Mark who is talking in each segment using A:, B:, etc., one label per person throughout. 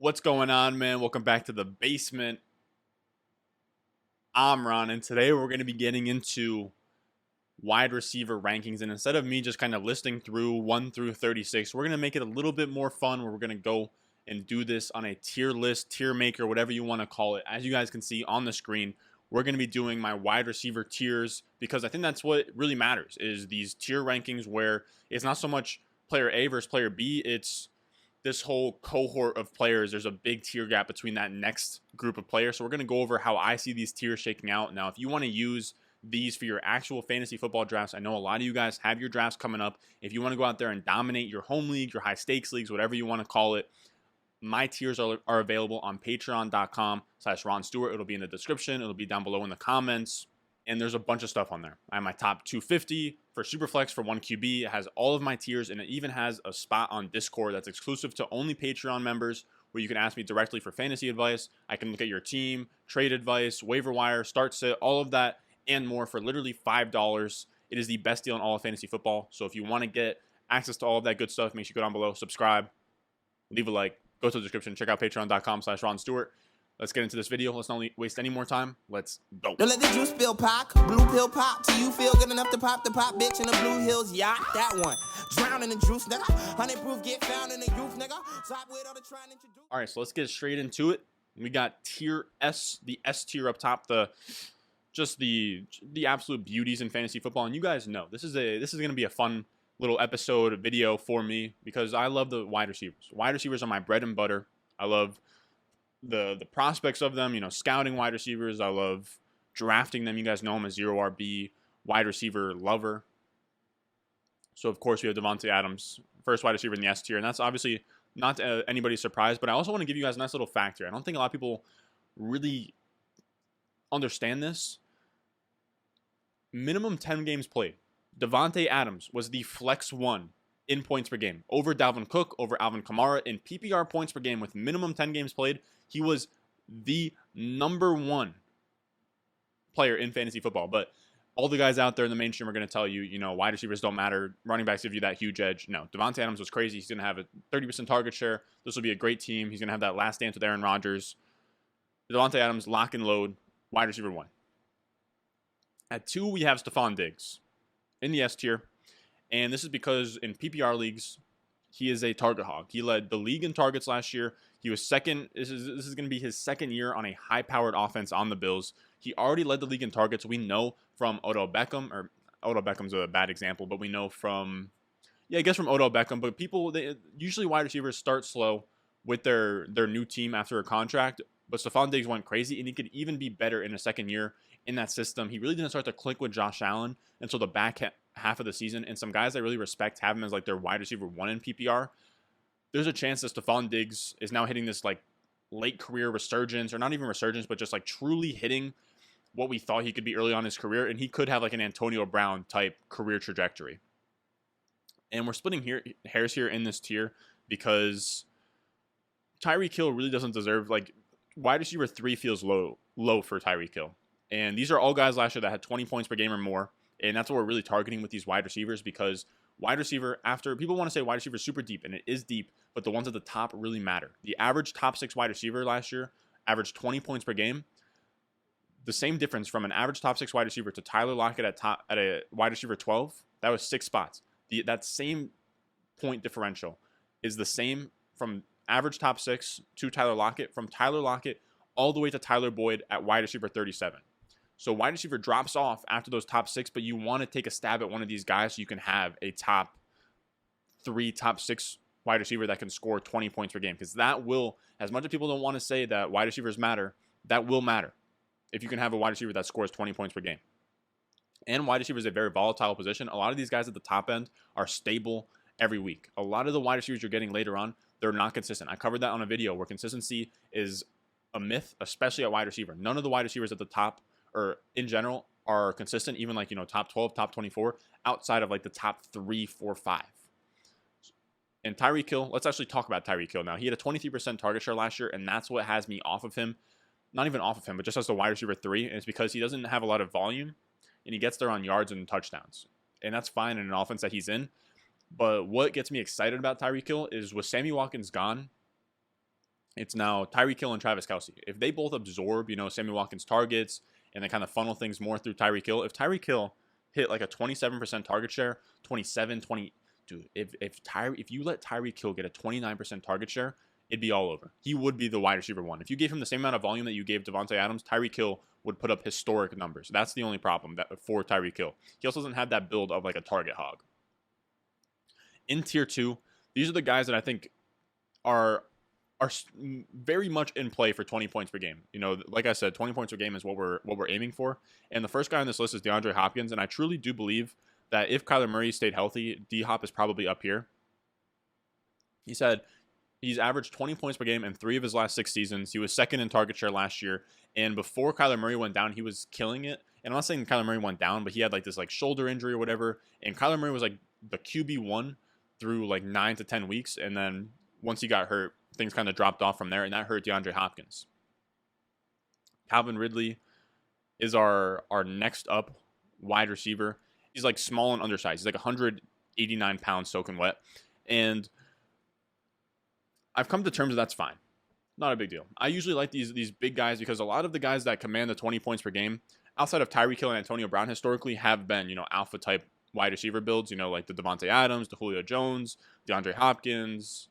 A: What's going on, man? Welcome back to the basement. I'm Ron, and today we're going to be getting into wide receiver rankings. And instead of me just kind of listing through 1 through 36, we're going to make it a little bit more fun where we're going to go and do this on a tier list, tier maker, whatever you want to call it. As you guys can see on the screen, we're going to be doing my wide receiver tiers because I think that's what really matters is these tier rankings where it's not so much player A versus player B, it's this whole cohort of players. There's a big tier gap between that next group of players. So we're going to go over how I see these tiers shaking out. Now, if you want to use these for your actual fantasy football drafts, I know a lot of you guys have your drafts coming up. If you want to go out there and dominate your home league, your high stakes leagues, whatever you want to call it, my tiers are available on patreon.com/Ron Stewart. It'll be in the description. It'll be down below in the comments. And there's a bunch of stuff on there. I have my top 250 for Superflex for 1QB. It has all of my tiers, and it even has a spot on Discord that's exclusive to only Patreon members where you can ask me directly for fantasy advice. I can look at your team, trade advice, waiver wire, start sit, all of that and more for literally $5. It is the best deal in all of fantasy football. So if you want to get access to all of that good stuff, make sure you go down below, subscribe, leave a like, go to the description, check out patreon.com/Ron Stewart. Let's get into this video. Let's not waste any more time. Let's go.
B: Don't let the juice spill pop, blue pill pop till you feel good enough to pop the pop bitch in the Blue Hills yacht. That one. Drown in the juice, nigga. 100 proof get found in the youth, nigga. Stop with all the trying to introduce.
A: All right, so let's get straight into it. We got tier S, the S tier up top, the absolute beauties in fantasy football. And you guys know this is going to be a fun little episode video for me because I love the wide receivers. Wide receivers are my bread and butter. I love the prospects of them, scouting wide receivers. I love drafting them. You guys know I'm a 0RB wide receiver lover. So, of course, we have Davante Adams, first wide receiver in the S tier. And that's obviously not anybody's surprise. But I also want to give you guys a nice little fact here. I don't think a lot of people really understand this. Minimum 10 games played. Davante Adams was the flex one in points per game over Dalvin Cook, over Alvin Kamara in PPR points per game with minimum 10 games played. He was the number one player in fantasy football. But all the guys out there in the mainstream are going to tell you, wide receivers don't matter. Running backs give you that huge edge. No, Davante Adams was crazy. He's going to have a 30% target share. This will be a great team. He's going to have that last dance with Aaron Rodgers. Davante Adams, lock and load, wide receiver 1. At 2, we have Stefon Diggs in the S tier. And this is because in PPR leagues, he is a target hog. He led the league in targets last year. He was second. This is going to be his second year on a high-powered offense on the Bills. He already led the league in targets. We know from Odell Beckham, or Odell Beckham's a bad example, but we know from Odell Beckham. But usually wide receivers start slow with their new team after a contract. But Stefon Diggs went crazy, and he could even be better in a second year in that system. He really didn't start to click with Josh Allen until the back half of the season. And some guys I really respect have him as like their wide receiver 1 in PPR. There's a chance that Stefon Diggs is now hitting this like late career resurgence, or not even resurgence, but just like truly hitting what we thought he could be early on in his career. And he could have like an Antonio Brown type career trajectory. And we're splitting hairs here in this tier because Tyreek Hill really doesn't deserve, like, wide receiver 3 feels low for Tyreek Hill. And these are all guys last year that had 20 points per game or more. And that's what we're really targeting with these wide receivers, because wide receiver, after people want to say wide receiver is super deep, and it is deep, but the ones at the top really matter. The average top 6 wide receiver last year averaged 20 points per game. The same difference from an average top 6 wide receiver to Tyler Lockett at a wide receiver 12, that was 6 spots. That same point differential is the same from average top 6 to Tyler Lockett, from Tyler Lockett all the way to Tyler Boyd at wide receiver 37. So wide receiver drops off after those top 6, but you want to take a stab at one of these guys so you can have a top 3, top 6 wide receiver that can score 20 points per game. Because that will, as much as people don't want to say that wide receivers matter, that will matter if you can have a wide receiver that scores 20 points per game. And wide receiver is a very volatile position. A lot of these guys at the top end are stable every week. A lot of the wide receivers you're getting later on, they're not consistent. I covered that on a video where consistency is a myth, especially at wide receiver. None of the wide receivers at the top, or in general, are consistent, even like, top 12, top 24, outside of like the top 3, 4, 5. And Tyreek Hill, let's actually talk about Tyreek Hill now. He had a 23% target share last year, and that's what has me off of him. Not even off of him, but just as the wide receiver 3. And it's because he doesn't have a lot of volume, and he gets there on yards and touchdowns. And that's fine in an offense that he's in. But what gets me excited about Tyreek Hill is with Sammy Watkins gone, It's now Tyreek Hill and Travis Kelce. If they both absorb, Sammy Watkins targets and they kind of funnel things more through Tyreek Hill, if Tyreek Hill hit like a 27% target share, 27, 20, dude, if you let Tyreek Hill get a 29% target share, it'd be all over. He would be the wide receiver one. If you gave him the same amount of volume that you gave Davante Adams, Tyreek Hill would put up historic numbers. That's the only problem for Tyreek Hill. He also doesn't have that build of like a target hog. In tier 2, these are the guys that I think are very much in play for 20 points per game. Like I said, 20 points per game is what we're aiming for. And the first guy on this list is DeAndre Hopkins, and I truly do believe that if Kyler Murray stayed healthy, D-Hop is probably up here. He said he's averaged 20 points per game in 3 of his last 6 seasons. He was second in target share last year, and before Kyler Murray went down, he was killing it. And I'm not saying Kyler Murray went down, but he had like this like shoulder injury or whatever, and Kyler Murray was like the QB1 through like 9 to 10 weeks, and then once he got hurt, things kind of dropped off from there, and that hurt DeAndre Hopkins. Calvin Ridley is our next up wide receiver. He's like small and undersized. He's like 189 pounds soaking wet, and I've come to terms that that's fine. Not a big deal. I usually like these big guys because a lot of the guys that command the 20 points per game, outside of Tyreek Hill and Antonio Brown, historically have been, alpha type wide receiver builds, like the Davante Adams, the Julio Jones, DeAndre Hopkins,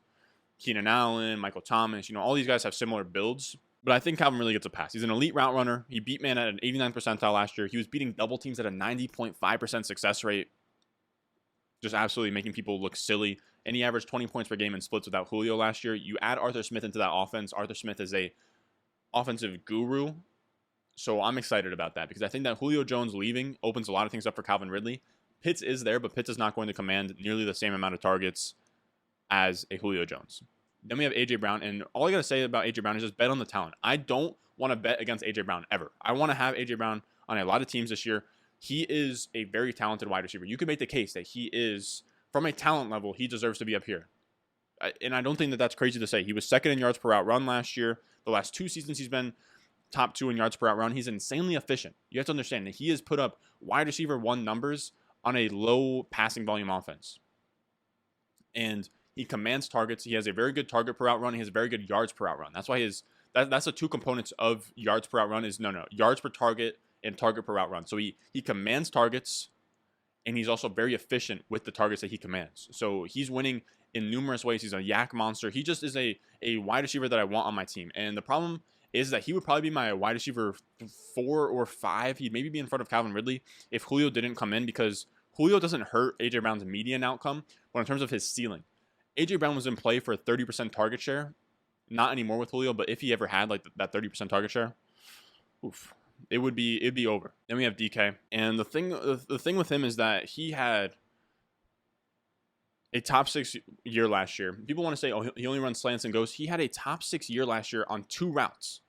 A: Keenan Allen, Michael Thomas. All these guys have similar builds, but I think Calvin really gets a pass. He's an elite route runner. He beat man at an 89th percentile last year. He was beating double teams at a 90.5% success rate, just absolutely making people look silly. And he averaged 20 points per game in splits without Julio last year. You add Arthur Smith into that offense. Arthur Smith is a offensive guru, so I'm excited about that because I think that Julio Jones leaving opens a lot of things up for Calvin Ridley. Pitts is there, but Pitts is not going to command nearly the same amount of targets as a Julio Jones. Then we have A.J. Brown, and all I got to say about A.J. Brown is just bet on the talent. I don't want to bet against A.J. Brown ever. I want to have A.J. Brown on a lot of teams this year. He is a very talented wide receiver. You could make the case that he is, from a talent level, he deserves to be up here. And I don't think that that's crazy to say. He was second in yards per route run last year. The last 2 seasons he's been top 2 in yards per route run. He's insanely efficient. You have to understand that he has put up wide receiver 1 numbers on a low passing volume offense. And he commands targets. He has a very good target per route run. He has very good yards per route run. That's why that's the 2 components of yards per route run is yards per target and target per route run. So he commands targets, and he's also very efficient with the targets that he commands. So he's winning in numerous ways. He's a yak monster. He just is a wide receiver that I want on my team. And the problem is that he would probably be my wide receiver 4 or 5. He'd maybe be in front of Calvin Ridley if Julio didn't come in, because Julio doesn't hurt A.J. Brown's median outcome, but in terms of his ceiling, A.J. Brown was in play for a 30% target share. Not anymore with Julio, but if he ever had like that 30% target share, it'd be over. Then we have DK, and the thing with him is that he had a top 6 year last year. People want to say, oh, he only runs slants and goes. He had a top 6 year last year on 2 routes.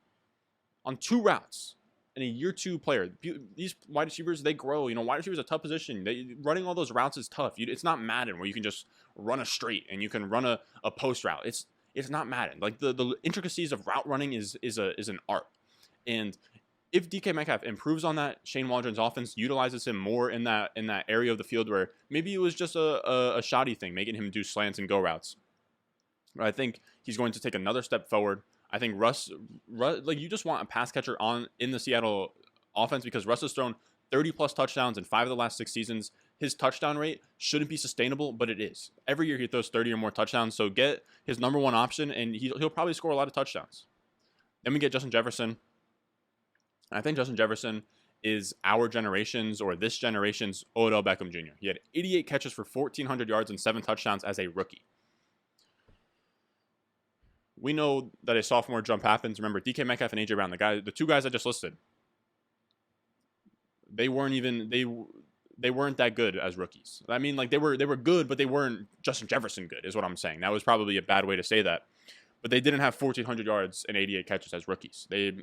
A: On 2 routes. And a year 2 player. These wide receivers, they grow. Wide receivers is a tough position. Running all those routes is tough. It's not Madden where you can just run a straight and you can run a post route. It's not Madden. Like the intricacies of route running is an art. And if DK Metcalf improves on that, Shane Waldron's offense utilizes him more in that area of the field where maybe it was just a shoddy thing, making him do slants and go routes. But I think he's going to take another step forward. I think Russ, like you just want a pass catcher in the Seattle offense because Russ has thrown 30-plus touchdowns in 5 of the last 6 seasons. His touchdown rate shouldn't be sustainable, but it is. Every year he throws 30 or more touchdowns, so get his number 1 option, and he'll probably score a lot of touchdowns. Then we get Justin Jefferson. I think Justin Jefferson is our generation's or this generation's Odell Beckham Jr. He had 88 catches for 1,400 yards and 7 touchdowns as a rookie. We know that a sophomore jump happens. Remember, DK Metcalf and A.J. Brown, the 2 guys I just listed, they weren't that good as rookies. I mean, like they were good, but they weren't Justin Jefferson good, is what I'm saying. That was probably a bad way to say that. But they didn't have 1,400 yards and 88 catches as rookies. They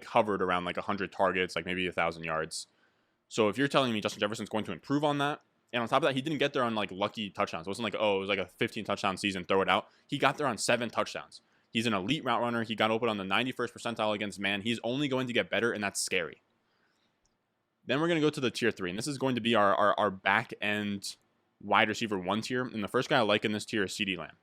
A: hovered around 100 targets, maybe 1,000 yards. So if you're telling me Justin Jefferson's going to improve on that, and on top of that, he didn't get there on lucky touchdowns. It wasn't it was a 15 touchdown season, throw it out. He got there on 7 touchdowns. He's an elite route runner. He got open on the 91st percentile against man. He's only going to get better, and that's scary. Then we're going to go to the tier 3, and this is going to be our back end wide receiver 1 tier. And the first guy I like in this tier is CeeDee Lamb.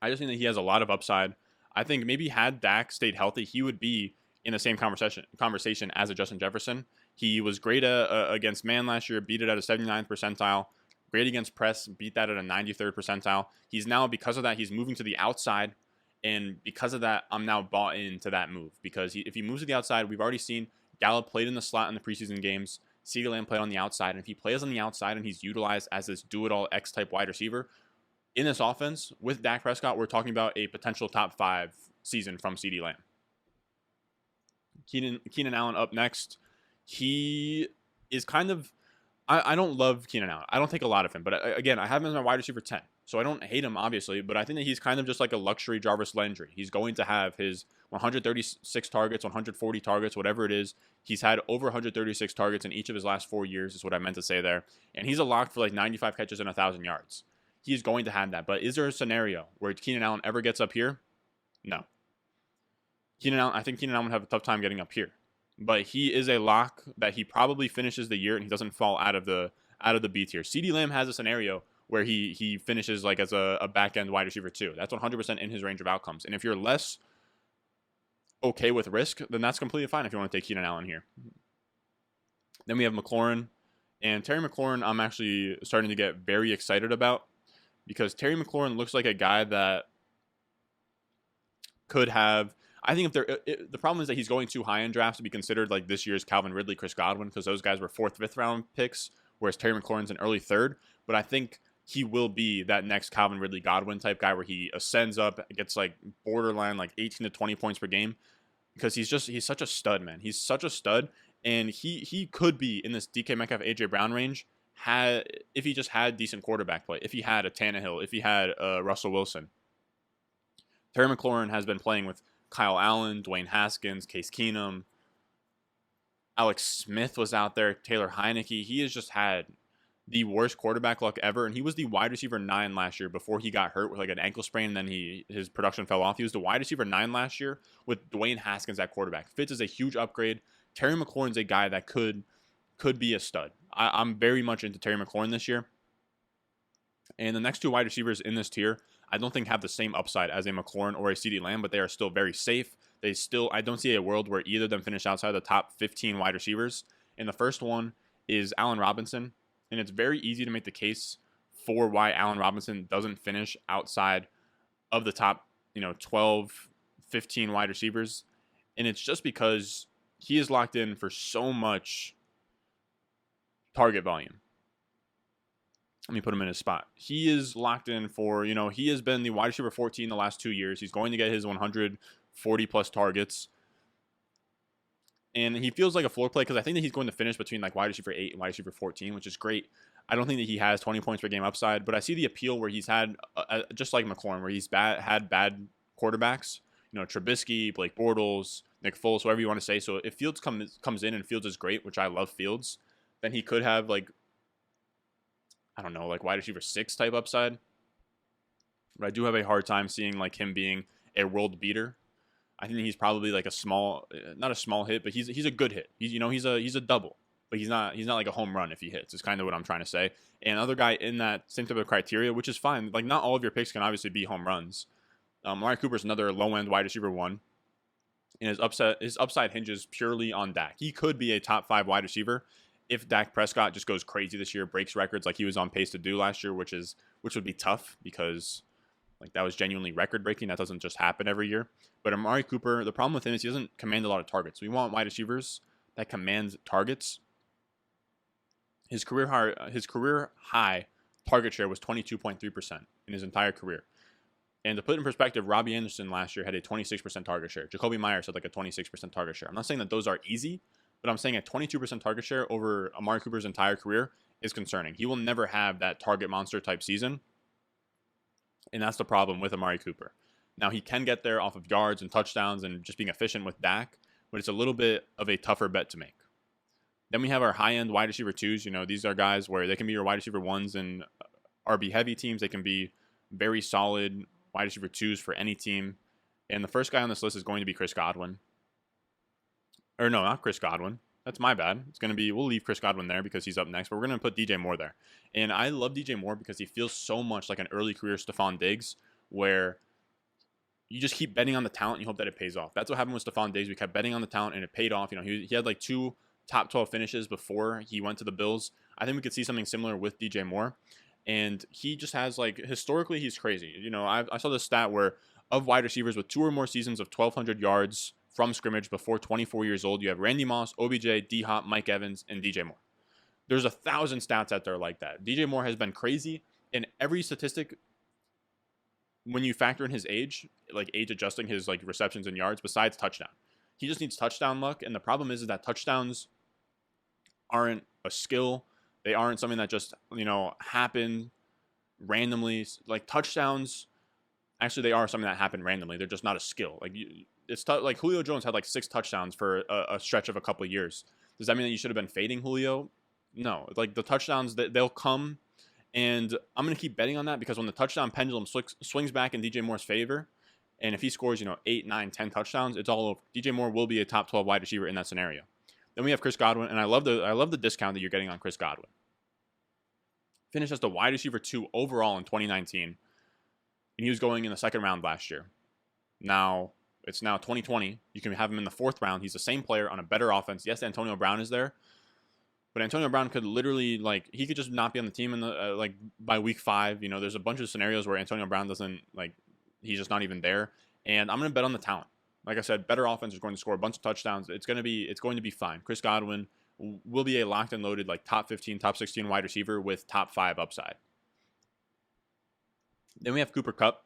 A: I just think that he has a lot of upside. I think maybe had Dak stayed healthy, he would be in the same conversation as a Justin Jefferson. He was great against man last year, beat it at a 79th percentile. Great against press, beat that at a 93rd percentile. He's now, because of that, he's moving to the outside. And because of that, I'm now bought into that move. Because if he moves to the outside, we've already seen Gallup played in the slot in the preseason games. CeeDee Lamb played on the outside. And if he plays on the outside and he's utilized as this do-it-all X-type wide receiver, in this offense, with Dak Prescott, we're talking about a potential top 5 season from CeeDee Lamb. Keenan Allen up next. He is kind of... I don't love Keenan Allen. I don't think a lot of him. But again, I have him as my wide receiver 10. So I don't hate him, obviously. But I think that he's kind of just like a luxury Jarvis Landry. He's going to have his 136 targets, 140 targets, whatever it is. He's had over 136 targets in each of his last 4 years, is what I meant to say there. And he's a lock for like 95 catches and 1,000 yards. He's going to have that. But is there a scenario where Keenan Allen ever gets up here? No. I think Keenan Allen would have a tough time getting up here. But he is a lock that he probably finishes the year and he doesn't fall out of the B tier. CeeDee Lamb has a scenario where he finishes like as a back end wide receiver too. That's 100% in his range of outcomes. And if you're less okay with risk, then that's completely fine if you want to take Keenan Allen here. Then we have McLaurin. And Terry McLaurin, I'm actually starting to get very excited about, because Terry McLaurin looks like a guy that could have... I think the problem is that he's going too high in drafts to be considered like this year's Calvin Ridley, Chris Godwin, because those guys were 4th, 5th round picks, whereas Terry McLaurin's an early 3rd. But I think he will be that next Calvin Ridley Godwin type guy where he ascends up, gets like borderline like 18 to 20 points per game, because he's such a stud, man. He's such a stud, and he could be in this DK Metcalf, AJ Brown range if he just had decent quarterback play, if he had a Tannehill, if he had Russell Wilson. Terry McLaurin has been playing with Kyle Allen, Dwayne Haskins, Case Keenum, Alex Smith was out there, Taylor Heineke. He has just had the worst quarterback luck ever, and he was the wide receiver 9 last year before he got hurt with like an ankle sprain, and then his production fell off. He was the wide receiver 9 last year with Dwayne Haskins at quarterback. Fitz is a huge upgrade. Terry McLaurin's a guy that could be a stud. I'm very much into Terry McLaurin this year. And the next 2 wide receivers in this tier, I don't think have the same upside as a McLaurin or a CeeDee Lamb, but they are still very safe. I don't see a world where either of them finish outside the top 15 wide receivers. And the first one is Allen Robinson. And it's very easy to make the case for why Allen Robinson doesn't finish outside of the top, 12, 15 wide receivers. And it's just because he is locked in for so much target volume. Let me put him in his spot. He is locked in for, he has been the wide receiver 14 the last 2 years. He's going to get his 140 plus targets. And he feels like a floor play because I think that he's going to finish between like wide receiver 8 and wide receiver 14, which is great. I don't think that he has 20 points per game upside, but I see the appeal where he's had, just like McLaurin, where he's had bad quarterbacks. Trubisky, Blake Bortles, Nick Foles, whatever you want to say. So if Fields comes in and Fields is great, which I love Fields, then he could have like wide receiver 6 type upside. But I do have a hard time seeing like him being a world beater. I think he's probably like not a small hit, but he's a good hit. He's a double, but he's not like a home run if he hits. Is kind of what I'm trying to say. And another guy in that same type of criteria, which is fine. Like not all of your picks can obviously be home runs. Amari Cooper's another low end wide receiver 1, and his upside hinges purely on Dak. He could be a top 5 wide receiver if Dak Prescott just goes crazy this year, breaks records like he was on pace to do last year, which would be tough because like that was genuinely record breaking. That doesn't just happen every year. But Amari Cooper, the problem with him is he doesn't command a lot of targets. We want wide receivers that command targets. His career high target share was 22.3% in his entire career. And to put it in perspective, Robbie Anderson last year had a 26% target share. Jacoby Myers had like a 26% target share. I'm not saying that those are easy, but I'm saying a 22% target share over Amari Cooper's entire career is concerning. He will never have that target monster type season. And that's the problem with Amari Cooper. Now, he can get there off of yards and touchdowns and just being efficient with Dak, but it's a little bit of a tougher bet to make. Then we have our high-end wide receiver 2s. These are guys where they can be your wide receiver 1s in RB-heavy teams. They can be very solid wide receiver 2s for any team. And the first guy on this list is going to be Chris Godwin. Or no, not Chris Godwin. That's my bad. We'll leave Chris Godwin there because he's up next, but we're going to put DJ Moore there. And I love DJ Moore because he feels so much like an early career Stephon Diggs, where you just keep betting on the talent and you hope that it pays off. That's what happened with Stephon Diggs. We kept betting on the talent and it paid off. You know, he had like 2 top 12 finishes before he went to the Bills. I think we could see something similar with DJ Moore. And he just has, like, historically, he's crazy. You know, I saw this stat where of wide receivers with 2 or more seasons of 1,200 yards from scrimmage before 24 years old, you have Randy Moss, OBJ, D-Hop, Mike Evans, and DJ Moore. There's 1,000 stats out there like that. DJ Moore has been crazy in every statistic when you factor in his age, like age adjusting his like receptions and yards, besides touchdown. He just needs touchdown luck, and the problem is that touchdowns aren't a skill. They aren't something that just, you know, happen randomly. Like touchdowns, actually, they are something that happen randomly. They're just not a skill. Like it's like Julio Jones had like 6 touchdowns for a stretch of a couple of years. Does that mean that you should have been fading Julio? No. Like the touchdowns, they'll come, and I'm gonna keep betting on that because when the touchdown pendulum swings back in DJ Moore's favor, and if he scores, you know, 8, 9, 10 touchdowns, it's all over. DJ Moore will be a top 12 wide receiver in that scenario. Then we have Chris Godwin, and I love the discount that you're getting on Chris Godwin. Finished as the wide receiver 2 overall in 2019, and he was going in the 2nd round last year. Now, it's now 2020. You can have him in the 4th round. He's the same player on a better offense. Yes, Antonio Brown is there, but Antonio Brown could literally, like, he could just not be on the team in the like by week 5. You know, there's a bunch of scenarios where Antonio Brown doesn't, like, he's just not even there. And I'm going to bet on the talent. Like I said, better offense is going to score a bunch of touchdowns. It's going to be fine. Chris Godwin will be a locked and loaded, like, top 15, top 16 wide receiver with top 5 upside. Then we have Cooper Kupp,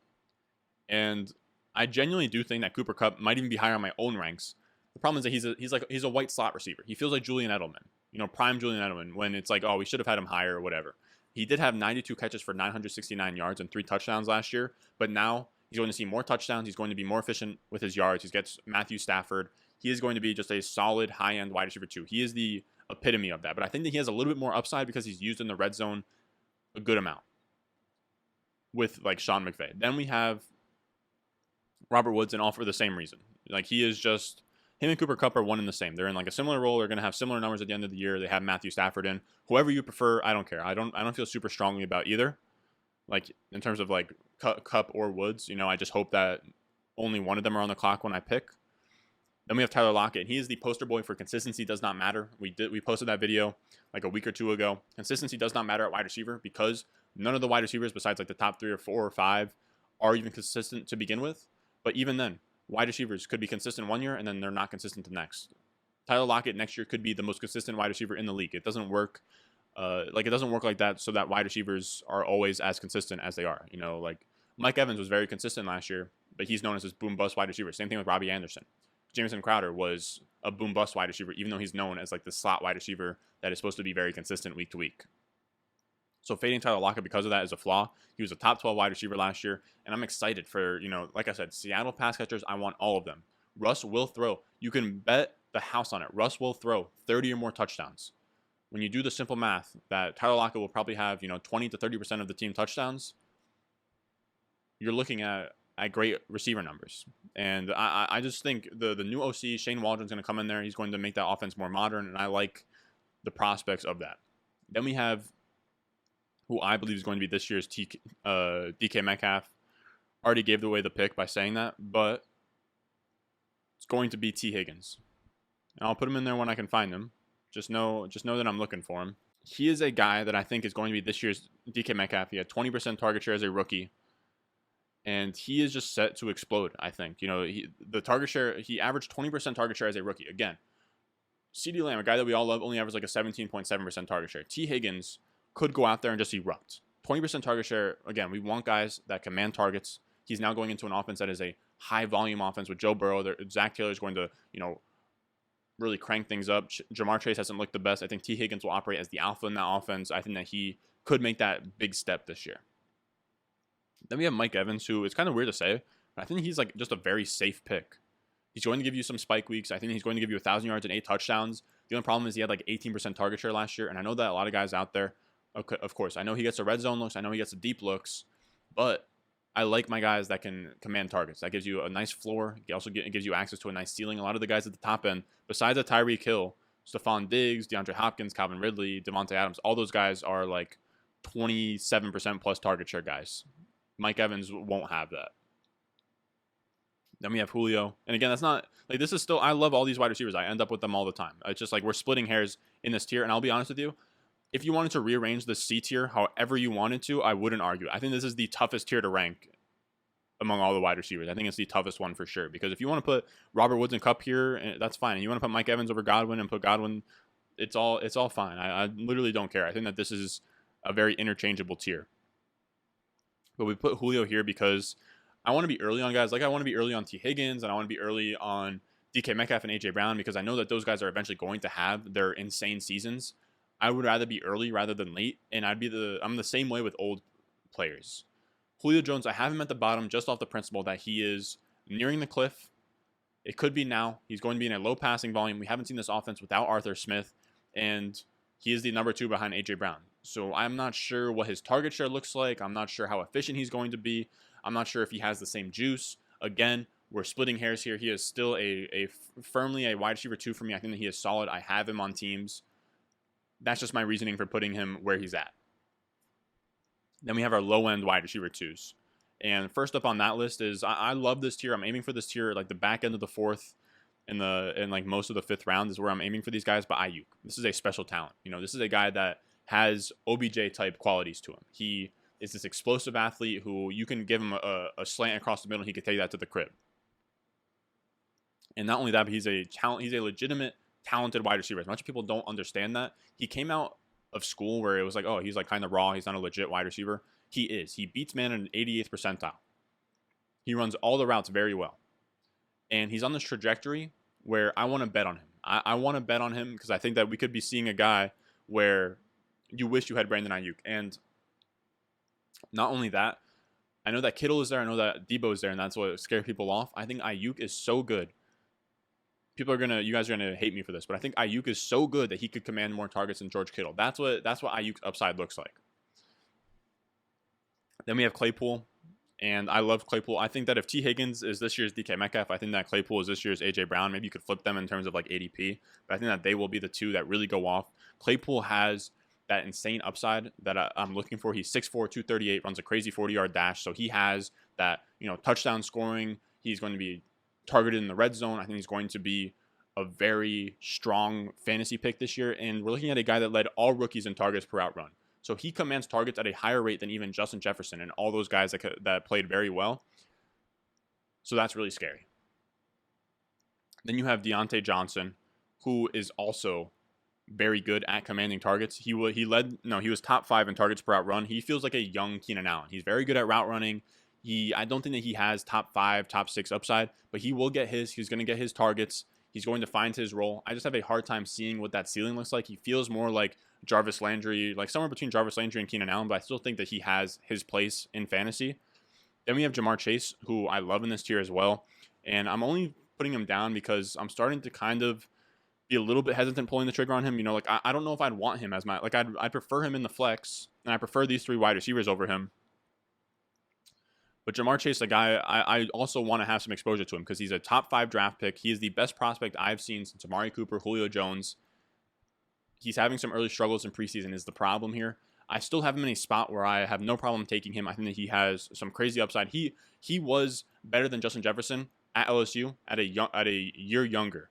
A: and I genuinely do think that Cooper Kupp might even be higher on my own ranks. The problem is that he's a white slot receiver. He feels like Julian Edelman, you know, prime Julian Edelman, when it's like, oh, we should have had him higher or whatever. He did have 92 catches for 969 yards and 3 touchdowns last year, but now he's going to see more touchdowns. He's going to be more efficient with his yards. He gets Matthew Stafford. He is going to be just a solid high-end wide receiver 2. He is the epitome of that. But I think that he has a little bit more upside because he's used in the red zone a good amount with, like, Sean McVay. Then we have Robert Woods, and all for the same reason. Like, he is just, him and Cooper Kupp are one and the same. They're in, like, a similar role. They're going to have similar numbers at the end of the year. They have Matthew Stafford in. Whoever you prefer, I don't care. I don't feel super strongly about either. Like, in terms of, like, Kupp or Woods, you know, I just hope that only one of them are on the clock when I pick. Then we have Tyler Lockett. He is the poster boy for consistency does not matter. We posted that video like a week or 2 ago. Consistency does not matter at wide receiver because none of the wide receivers besides like the top 3 or 4 or 5 are even consistent to begin with. But even then, wide receivers could be consistent 1 year and then they're not consistent the next. Tyler Lockett next year could be the most consistent wide receiver in the league. It doesn't work. It doesn't work like that so that wide receivers are always as consistent as they are. You know, like Mike Evans was very consistent last year, but he's known as this boom-bust wide receiver. Same thing with Robbie Anderson. Jamison Crowder was a boom-bust wide receiver, even though he's known as like the slot wide receiver that is supposed to be very consistent week to week. So fading Tyler Lockett because of that is a flaw. He was a top 12 wide receiver last year, and I'm excited for, you know, like I said, Seattle pass catchers, I want all of them. Russ will throw. You can bet the house on it. Russ will throw 30 or more touchdowns. When you do the simple math that Tyler Lockett will probably have, you know, 20 to 30% of the team touchdowns, you're looking at great receiver numbers. And I just think the new OC, Shane Waldron's going to come in there. He's going to make that offense more modern, and I like the prospects of that. Then we have who I believe is going to be this year's DK Metcalf. Already gave away the pick by saying that, but it's going to be T. Higgins. And I'll put him in there when I can find him. Just know that I'm looking for him. He is a guy that I think is going to be this year's DK Metcalf. He had 20% target share as a rookie. And he is just set to explode, I think. You know, the target share, he averaged 20% target share as a rookie. Again, CeeDee Lamb, a guy that we all love, only averaged like a 17.7% target share. T. Higgins could go out there and just erupt. 20% target share, again, we want guys that command targets. He's now going into an offense that is a high-volume offense with Joe Burrow. Zach Taylor is going to, you know, really crank things up. Jamar Chase hasn't looked the best. I think T. Higgins will operate as the alpha in that offense. I think that he could make that big step this year. Then we have Mike Evans, who it's kind of weird to say, but I think he's like just a very safe pick. He's going to give you some spike weeks. I think he's going to give you 1,000 yards and 8 touchdowns. The only problem is he had like 18% target share last year, and I know that a lot of guys out there, okay, of course, I know he gets the red zone looks, I know he gets the deep looks, but I like my guys that can command targets. That gives you a nice floor. It also gives you access to a nice ceiling. A lot of the guys at the top end, besides a Tyreek Hill, Stephon Diggs, DeAndre Hopkins, Calvin Ridley, Devontae Adams, all those guys are like 27% plus target share guys. Mike Evans won't have that. Then we have Julio. And again, that's not like this is still I love all these wide receivers. I end up with them all the time. It's just like we're splitting hairs in this tier. And I'll be honest with you, if you wanted to rearrange the C tier however you wanted to, I wouldn't argue. I think this is the toughest tier to rank among all the wide receivers. I think it's the toughest one for sure. Because if you want to put Robert Woods and Kupp here, that's fine. And you want to put Mike Evans over Godwin and put Godwin, it's all fine. I literally don't care. I think that this is a very interchangeable tier. But we put Julio here because I want to be early on guys. Like I want to be early on T. Higgins and I want to be early on DK Metcalf and AJ Brown because I know that those guys are eventually going to have their insane seasons. I would rather be early rather than late, and I'm the same way with old players. Julio Jones, I have him at the bottom just off the principle that he is nearing the cliff. It could be now. He's going to be in a low passing volume. We haven't seen this offense without Arthur Smith, and he is the number 2 behind AJ Brown. So I'm not sure what his target share looks like. I'm not sure how efficient he's going to be. I'm not sure if he has the same juice. Again, we're splitting hairs here. He is still firmly a wide receiver 2 for me. I think that he is solid. I have him on teams. That's just my reasoning for putting him where he's at. Then we have our low-end wide receiver 2s. And first up on that list is I love this tier. I'm aiming for this tier like the back end of the 4th and like most of the 5th round is where I'm aiming for these guys. But Ayuk, this is a special talent. This is a guy that has OBJ type qualities to him. He is this explosive athlete who you can give him a slant across the middle and he could take that to the crib. And not only that, but he's a legitimate talented wide receiver. As much as people don't understand that, he came out of school where it was like, oh, he's like kind of raw. He's not a legit wide receiver. He is. He beats man in an 88th percentile. He runs all the routes very well. And he's on this trajectory where I want to bet on him. I want to bet on him because I think that we could be seeing a guy where you wish you had Brandon Ayuk. And not only that, I know that Kittle is there. I know that Debo is there, and that's what scares people off. I think Ayuk is so good. You guys are gonna hate me for this, but I think Ayuk is so good that he could command more targets than George Kittle. That's what Ayuk's upside looks like. Then we have Claypool, and I love Claypool. I think that if T. Higgins is this year's DK Metcalf, I think that Claypool is this year's AJ Brown. Maybe you could flip them in terms of like ADP, but I think that they will be the two that really go off. Claypool has that insane upside that I'm looking for. He's 6'4", 238, runs a crazy 40-yard dash, so he has that touchdown scoring. He's going to be targeted in the red zone. I think he's going to be a very strong fantasy pick this year. And we're looking at a guy that led all rookies in targets per out run. So he commands targets at a higher rate than even Justin Jefferson and all those guys that played very well. So that's really scary. Then you have Deontay Johnson, who is also very good at commanding targets. He was top 5 in targets per out run. He feels like a young Keenan Allen. He's very good at route running. I don't think that he has top 5, top 6 upside, but he will get his. He's going to get his targets. He's going to find his role. I just have a hard time seeing what that ceiling looks like. He feels more like Jarvis Landry, like somewhere between Jarvis Landry and Keenan Allen, but I still think that he has his place in fantasy. Then we have Jamar Chase, who I love in this tier as well. And I'm only putting him down because I'm starting to kind of be a little bit hesitant pulling the trigger on him. I don't know if I'd want him as my, I'd prefer him in the flex, and I prefer these 3 wide receivers over him. But Jamar Chase, a guy, I also want to have some exposure to him because he's a top 5 draft pick. He is the best prospect I've seen since Amari Cooper, Julio Jones. He's having some early struggles in preseason is the problem here. I still have him in a spot where I have no problem taking him. I think that he has some crazy upside. He was better than Justin Jefferson at LSU at a year younger.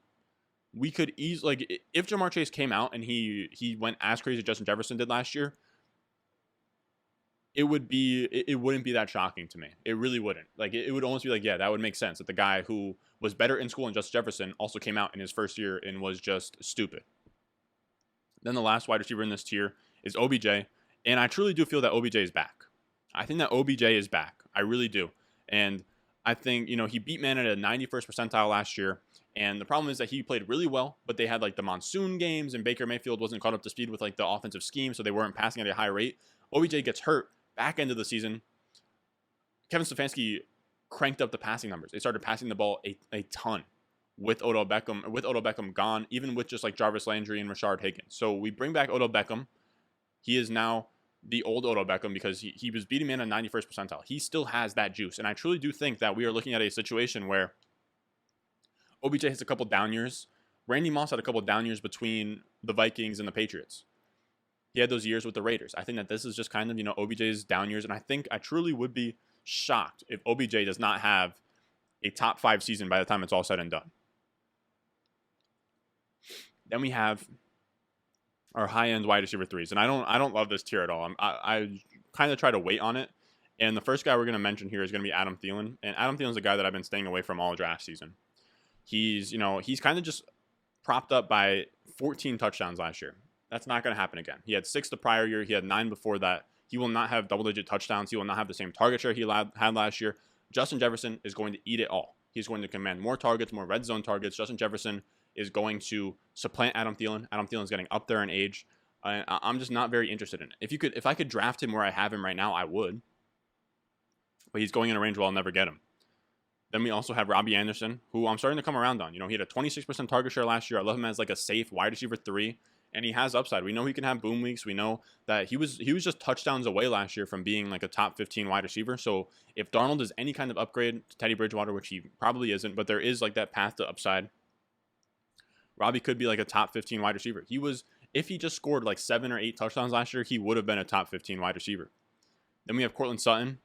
A: We could easily, if Jamar Chase came out and he went as crazy as Justin Jefferson did last year, it wouldn't be that shocking to me. It really wouldn't. It would almost be like, yeah, that would make sense that the guy who was better in school than Justin Jefferson also came out in his first year and was just stupid. Then the last wide receiver in this tier is OBJ, and I truly do feel that OBJ is back. I think that OBJ is back. I really do. And I think, he beat man at a 91st percentile last year, and the problem is that he played really well, but they had the monsoon games, and Baker Mayfield wasn't caught up to speed with the offensive scheme, so they weren't passing at a high rate. OBJ gets hurt back end of the season. Kevin Stefanski cranked up the passing numbers. They started passing the ball a ton with Odell Beckham gone, even with just Jarvis Landry and Rashard Higgins. So we bring back Odell Beckham. He is now the old Odell Beckham because he was beating man at 91st percentile. He still has that juice. And I truly do think that we are looking at a situation where OBJ has a couple down years. Randy Moss had a couple down years between the Vikings and the Patriots. He had those years with the Raiders. I think that this is just kind of, OBJ's down years. And I truly would be shocked if OBJ does not have a top 5 season by the time it's all said and done. Then we have our high-end wide receiver threes, and I don't love this tier at all. I kind of try to wait on it. And the first guy we're going to mention here is going to be Adam Thielen, and Adam Thielen's a guy that I've been staying away from all draft season. He's kind of just propped up by 14 touchdowns last year. That's not going to happen again. He had 6 the prior year. He had 9 before that. He will not have double-digit touchdowns. He will not have the same target share he had last year. Justin Jefferson is going to eat it all. He's going to command more targets, more red zone targets. Justin Jefferson is going to supplant Adam Thielen. Adam Thielen is getting up there in age. I'm just not very interested in it. If I could draft him where I have him right now, I would. But he's going in a range where I'll never get him. Then we also have Robbie Anderson, who I'm starting to come around on. He had a 26% target share last year. I love him as like a safe wide receiver 3, and he has upside. We know he can have boom weeks. We know that he was just touchdowns away last year from being like a top 15 wide receiver. So if Darnold is any kind of upgrade to Teddy Bridgewater, which he probably isn't, but there is like that path to upside, Robbie could be like a top 15 wide receiver. If he just scored like 7 or 8 touchdowns last year, he would have been a top 15 wide receiver. Then we have Courtland Sutton.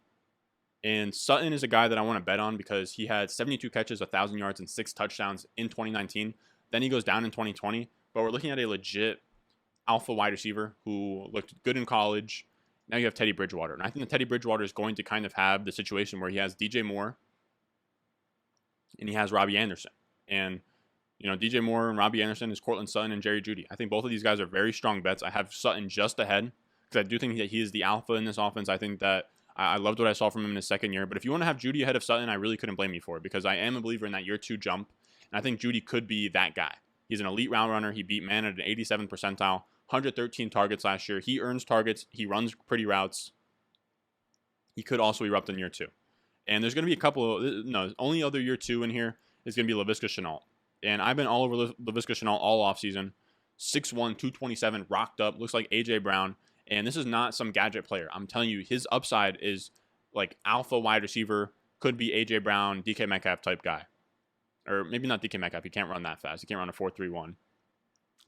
A: And Sutton is a guy that I want to bet on because he had 72 catches, 1,000 yards, and 6 touchdowns in 2019. Then he goes down in 2020. But we're looking at a legit alpha wide receiver who looked good in college. Now you have Teddy Bridgewater. And I think that Teddy Bridgewater is going to kind of have the situation where he has DJ Moore and he has Robbie Anderson. And, DJ Moore and Robbie Anderson is Courtland Sutton and Jerry Jeudy. I think both of these guys are very strong bets. I have Sutton just ahead because I do think that he is the alpha in this offense. I think that I loved what I saw from him in his second year. But if you want to have Jeudy ahead of Sutton, I really couldn't blame you for it because I am a believer in that year 2 jump. And I think Jeudy could be that guy. He's an elite route runner. He beat man at an 87th percentile, 113 targets last year. He earns targets. He runs pretty routes. He could also erupt in year 2. And there's going to be a couple of, only other year 2 in here is going to be Laviska Shenault. And I've been all over Laviska Shenault all offseason. 6'1", 227, rocked up, looks like A.J. Brown. And this is not some gadget player. I'm telling you, his upside is like alpha wide receiver, could be A.J. Brown, DK Metcalf type guy. Or maybe not DK Metcalf. He can't run that fast. He can't run a 4.31.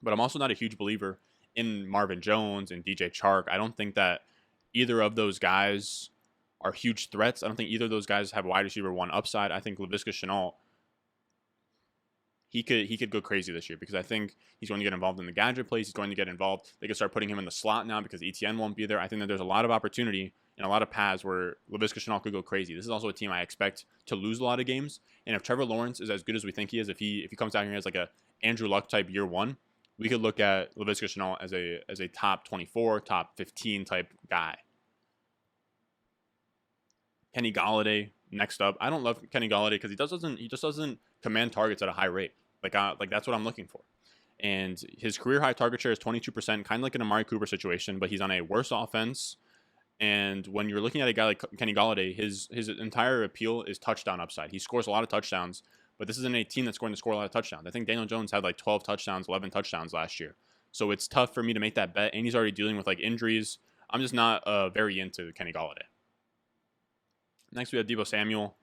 A: But I'm also not a huge believer in Marvin Jones and DJ Chark. I don't think that either of those guys are huge threats. I don't think either of those guys have wide receiver 1 upside. I think Laviska Shenault, he could go crazy this year because I think he's going to get involved in the gadget plays. He's going to get involved. They could start putting him in the slot now because ETN won't be there. I think that there's a lot of opportunity and a lot of paths where Laviska Shenault could go crazy. This is also a team I expect to lose a lot of games. And if Trevor Lawrence is as good as we think he is, if he comes out here as like a Andrew Luck type year 1, we could look at Laviska Shenault as a top 24, top 15 type guy. Kenny Golladay next up. I don't love Kenny Golladay because he just doesn't command targets at a high rate. Like that's what I'm looking for. And his career high target share is 22%, kind of like an Amari Cooper situation, but he's on a worse offense. And when you're looking at a guy like Kenny Golladay, his entire appeal is touchdown upside. He scores a lot of touchdowns, but this isn't a team that's going to score a lot of touchdowns. I think Daniel Jones had like 12 touchdowns, 11 touchdowns last year. So it's tough for me to make that bet. And he's already dealing with like injuries. I'm just not very into Kenny Golladay. Next, we have Deebo Samuel.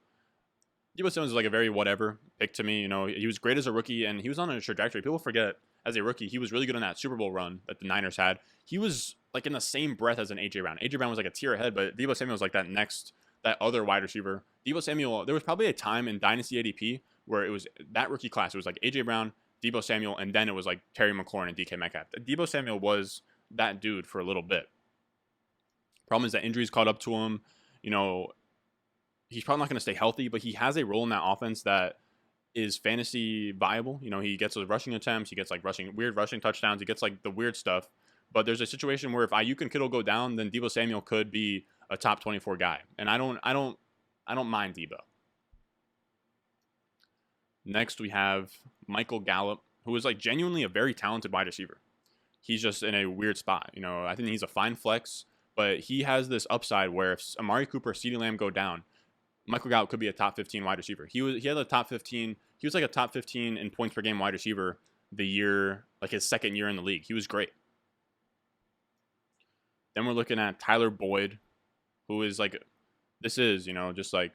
A: Deebo Samuel is like a very whatever pick to me. He was great as a rookie, and he was on a trajectory. People forget, as a rookie, he was really good on that Super Bowl run that the Niners had. He was like in the same breath as an A.J. Brown. A.J. Brown was like a tier ahead, but Deebo Samuel was like that other wide receiver. Deebo Samuel, there was probably a time in Dynasty ADP where it was that rookie class. It was like A.J. Brown, Deebo Samuel, and then it was like Terry McLaurin and DK Metcalf. Deebo Samuel was that dude for a little bit. Problem is that injuries caught up to him. He's probably not going to stay healthy, but he has a role in that offense that is fantasy viable. He gets those rushing attempts. He gets like weird rushing touchdowns. He gets like the weird stuff. But there's a situation where if Ayuk and Kittle go down, then Deebo Samuel could be a top 24 guy. And I don't mind Deebo. Next, we have Michael Gallup, who is like genuinely a very talented wide receiver. He's just in a weird spot. I think he's a fine flex, but he has this upside where if Amari Cooper, CeeDee Lamb go down, Michael Gallup could be a top 15 wide receiver. He had a top 15. He was like a top 15 in points per game wide receiver the year, like his second year in the league. He was great. Then we're looking at Tyler Boyd, who is like, this is, just like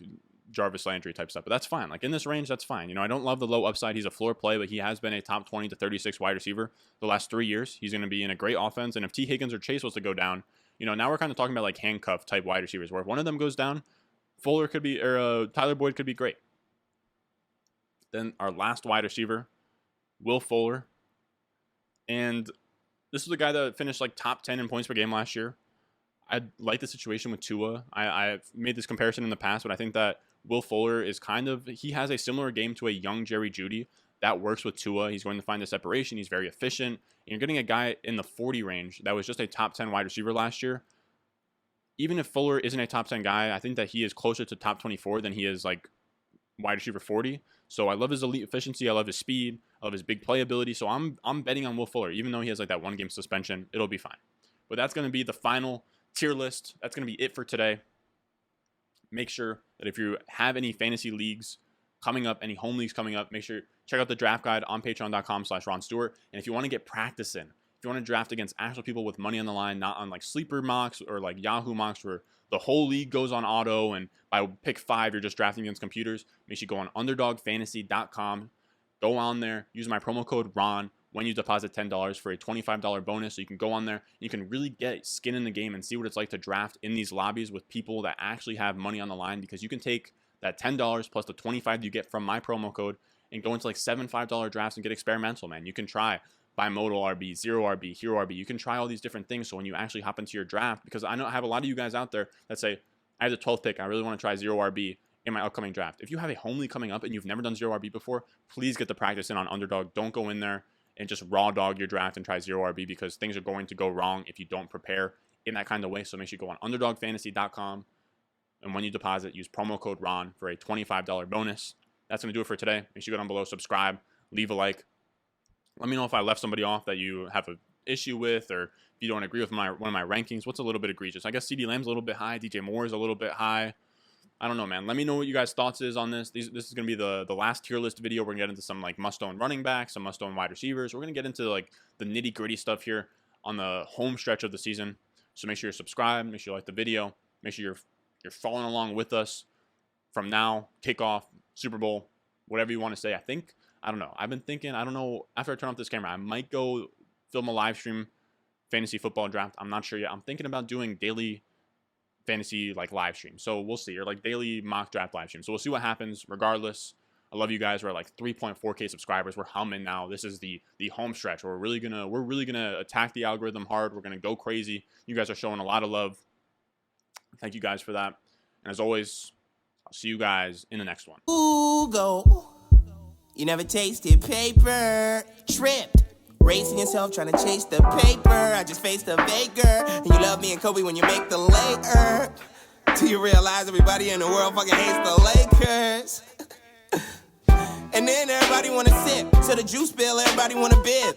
A: Jarvis Landry type stuff, but that's fine. Like in this range, that's fine. I don't love the low upside. He's a floor play, but he has been a top 20 to 36 wide receiver the last 3 years. He's going to be in a great offense. And if T. Higgins or Chase was to go down, now we're kind of talking about like handcuff type wide receivers where if one of them goes down, Tyler Boyd could be great. Then our last wide receiver, Will Fuller. And this was a guy that finished like top 10 in points per game last year. I like the situation with Tua. I've made this comparison in the past, but I think that Will Fuller is he has a similar game to a young Jerry Jeudy that works with Tua. He's going to find the separation. He's very efficient. And you're getting a guy in the 40 range that was just a top 10 wide receiver last year. Even if Fuller isn't a top 10 guy, I think that he is closer to top 24 than he is like wide receiver 40. So I love his elite efficiency. I love his speed. I love his big playability. So I'm betting on Will Fuller. Even though he has like that 1 game suspension, it'll be fine. But that's going to be the final tier list. That's going to be it for today. Make sure that if you have any fantasy leagues coming up, any home leagues coming up, make sure check out the draft guide on patreon.com/Ron Stewart. And if you want to get practice in, if you want to draft against actual people with money on the line, not on like sleeper mocks or like Yahoo mocks where the whole league goes on auto and by pick 5 you're just drafting against computers, make sure you go on underdogfantasy.com. Go on there, use my promo code RON when you deposit $10 for a $25 bonus. So you can go on there, you can really get skin in the game and see what it's like to draft in these lobbies with people that actually have money on the line, because you can take that $10 plus the $25 you get from my promo code and go into like 7 $5 drafts and get experimental, man. You can try bimodal RB, zero RB, hero RB. You can try all these different things. So when you actually hop into your draft, because I know I have a lot of you guys out there that say, I have the 12th pick, I really want to try zero RB in my upcoming draft. If you have a home league coming up and you've never done zero RB before, please get the practice in on Underdog. Don't go in there and just raw dog your draft and try zero RB, because things are going to go wrong if you don't prepare in that kind of way. So make sure you go on underdogfantasy.com. And when you deposit, use promo code RON for a $25 bonus. That's going to do it for today. Make sure you go down below, subscribe, leave a like. Let me know if I left somebody off that you have an issue with, or if you don't agree with one of my rankings. What's a little bit egregious? I guess CeeDee Lamb's a little bit high. DJ Moore is a little bit high. I don't know, man. Let me know what you guys' thoughts is on this. This is going to be the last tier list video. We're going to get into some like must-own running backs, some must-own wide receivers. We're going to get into like the nitty-gritty stuff here on the home stretch of the season. So make sure you're subscribed. Make sure you like the video. Make sure you're following along with us from now, kickoff, Super Bowl, whatever you want to say. I don't know. I've been thinking, I don't know, after I turn off this camera, I might go film a live stream fantasy football draft. I'm not sure yet. I'm thinking about doing daily fantasy like live stream. So we'll see, or like daily mock draft live stream. So we'll see what happens. Regardless, I love you guys. We're at like 3.4K subscribers. We're humming now. This is the home stretch. We're really gonna attack the algorithm hard. We're gonna go crazy. You guys are showing a lot of love. Thank you guys for that. And as always, I'll see you guys in the next one.
B: Ooh, go. You never tasted paper. Tripped. Racing yourself, trying to chase the paper. I just faced a baker. And you love me and Kobe when you make the Laker. Till you realize everybody in the world fucking hates the Lakers. And then everybody wanna sip. So the juice spill, everybody wanna bib.